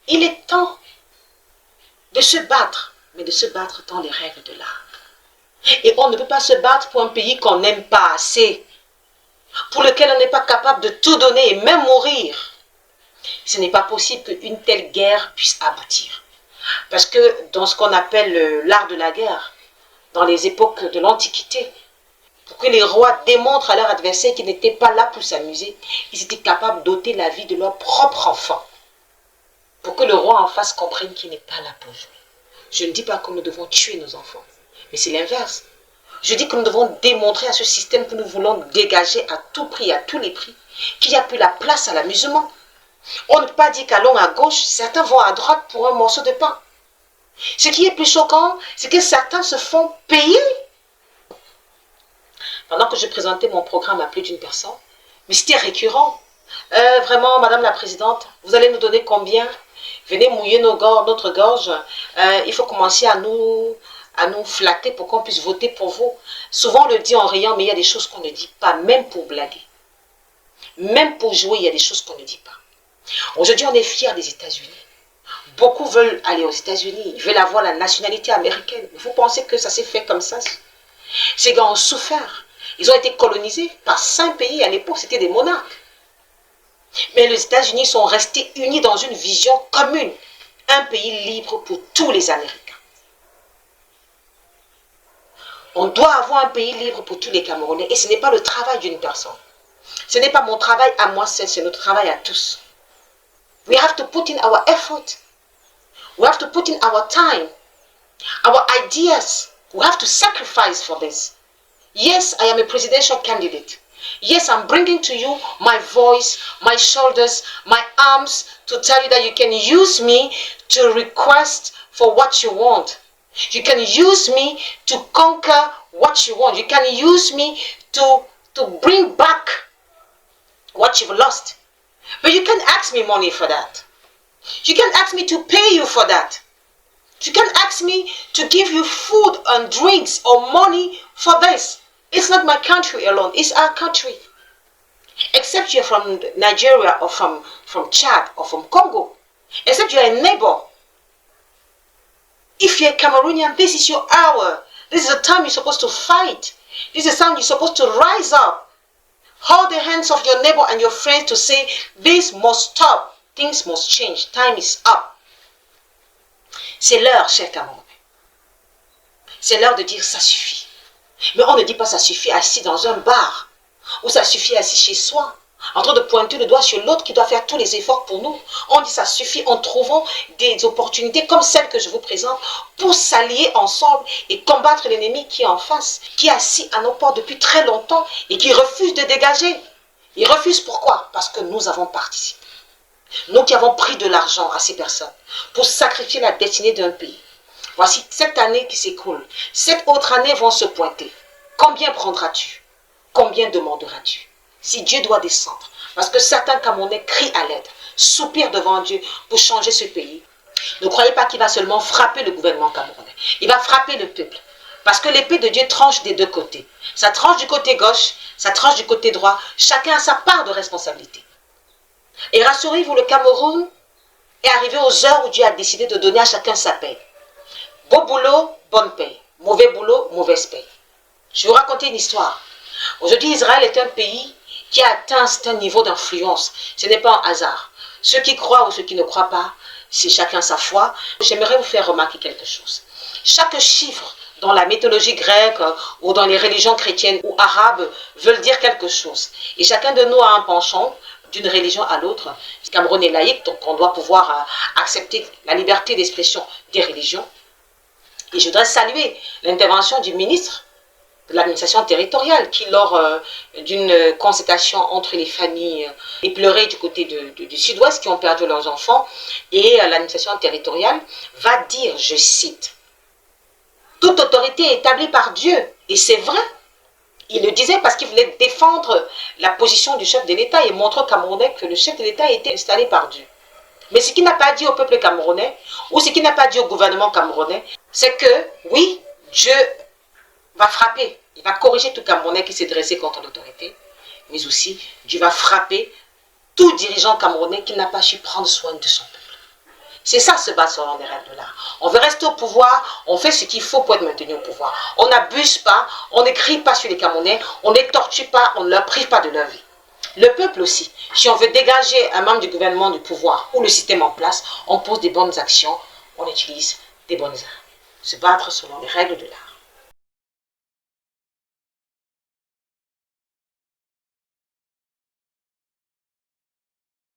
Il est temps de se battre, mais de se battre dans les règles de l'art. Et on ne peut pas se battre pour un pays qu'on n'aime pas assez, pour lequel on n'est pas capable de tout donner et même mourir. Ce n'est pas possible qu'une telle guerre puisse aboutir. Parce que dans ce qu'on appelle l'art de la guerre, dans les époques de l'Antiquité, pour que les rois démontrent à leur adversaire qu'ils n'étaient pas là pour s'amuser, ils étaient capables d'ôter la vie de leur propre enfant. Pour que le roi en face comprenne qu'il n'est pas là pour jouer. Je ne dis pas que nous devons tuer nos enfants, mais c'est l'inverse. Je dis que nous devons démontrer à ce système que nous voulons dégager à tout prix, à tous les prix, qu'il n'y a plus la place à l'amusement. On ne peut pas dire qu'allons à gauche, certains vont à droite pour un morceau de pain. Ce qui est plus choquant, c'est que certains se font payer. Pendant que je présentais mon programme à plus d'une personne, mais c'était récurrent. Vraiment, Madame la Présidente, vous allez nous donner combien? Venez mouiller notre gorge. Il faut commencer à nous flatter pour qu'on puisse voter pour vous. Souvent on le dit en riant, mais il y a des choses qu'on ne dit pas, même pour blaguer. Même pour jouer, il y a des choses qu'on ne dit pas. Aujourd'hui, on est fiers des États-Unis. Beaucoup veulent aller aux États-Unis, ils veulent avoir la nationalité américaine. Vous pensez que ça s'est fait comme ça? Ces gars ont souffert. Ils ont été colonisés par 5 pays à l'époque, c'était des monarques. Mais les États-Unis sont restés unis dans une vision commune. Un pays libre pour tous les Américains. On doit avoir un pays libre pour tous les Camerounais. Et ce n'est pas le travail d'une personne. Ce n'est pas mon travail à moi seul, c'est notre travail à tous. We have to put in our effort. We have to put in our time. Our ideas. We have to sacrifice for this. Yes, I am a presidential candidate. Yes, I'm bringing to you my voice, my shoulders, my arms to tell you that you can use me to request for what you want. You can use me to conquer what you want. You can use me to bring back what you've lost. But you can't ask me money for that. You can't ask me to pay you for that. You can't ask me to give you food and drinks or money for this. It's not my country alone, it's our country. Except you're from Nigeria or from Chad or from Congo. Except you're a neighbor. If you're a Cameroonian, this is your hour. This is the time you're supposed to fight. This is the time you're supposed to rise up. Hold the hands of your neighbor and your friends to say, this must stop. Things must change. Time is up. C'est l'heure, chers Camerounais. C'est l'heure de dire ça suffit. Mais on ne dit pas ça suffit assis dans un bar. Ou ça suffit assis chez soi. En train de pointer le doigt sur l'autre qui doit faire tous les efforts pour nous. On dit ça suffit en trouvant des opportunités comme celles que je vous présente pour s'allier ensemble et combattre l'ennemi qui est en face, qui est assis à nos portes depuis très longtemps et qui refuse de dégager. Il refuse pourquoi? Parce que nous avons participé. Nous qui avons pris de l'argent à ces personnes pour sacrifier la destinée d'un pays. Voici cette année qui s'écoule. 7 autres années vont se pointer. Combien prendras-tu? Combien demanderas-tu? Si Dieu doit descendre, parce que certains Camerounais crient à l'aide, soupirent devant Dieu pour changer ce pays, ne croyez pas qu'il va seulement frapper le gouvernement camerounais. Il va frapper le peuple. Parce que l'épée de Dieu tranche des deux côtés. Ça tranche du côté gauche, ça tranche du côté droit. Chacun a sa part de responsabilité. Et rassurez-vous, le Cameroun est arrivé aux heures où Dieu a décidé de donner à chacun sa paix. Beau boulot, bonne paix. Mauvais boulot, mauvaise paix. Je vais vous raconter une histoire. Aujourd'hui, Israël est un pays qui a atteint un certain niveau d'influence. Ce n'est pas un hasard. Ceux qui croient ou ceux qui ne croient pas, c'est chacun sa foi. J'aimerais vous faire remarquer quelque chose. Chaque chiffre dans la mythologie grecque ou dans les religions chrétiennes ou arabes veulent dire quelque chose. Et chacun de nous a un penchant d'une religion à l'autre. Le Cameroun est laïque, donc on doit pouvoir accepter la liberté d'expression des religions. Et je voudrais saluer l'intervention du ministre de l'administration territoriale qui, lors d'une concertation entre les familles éplorées du côté du sud-ouest qui ont perdu leurs enfants et l'administration territoriale, va dire, je cite, « Toute autorité est établie par Dieu. » Et c'est vrai. Il le disait parce qu'il voulait défendre la position du chef de l'État et montrer aux Camerounais que le chef de l'État était installé par Dieu. Mais ce qu'il n'a pas dit au peuple camerounais, ou ce qu'il n'a pas dit au gouvernement camerounais, c'est que, oui, Dieu va frapper. Il va corriger tout Camerounais qui s'est dressé contre l'autorité. Mais aussi, Dieu va frapper tout dirigeant camerounais qui n'a pas su prendre soin de son peuple. C'est ça se battre selon les règles de l'art. On veut rester au pouvoir, on fait ce qu'il faut pour être maintenu au pouvoir. On n'abuse pas, on ne crie pas sur les Camerounais, on ne les torture pas, on ne leur prive pas de leur vie. Le peuple aussi, si on veut dégager un membre du gouvernement du pouvoir ou le système en place, on pose des bonnes actions, on utilise des bonnes armes. Se battre selon les règles de l'art.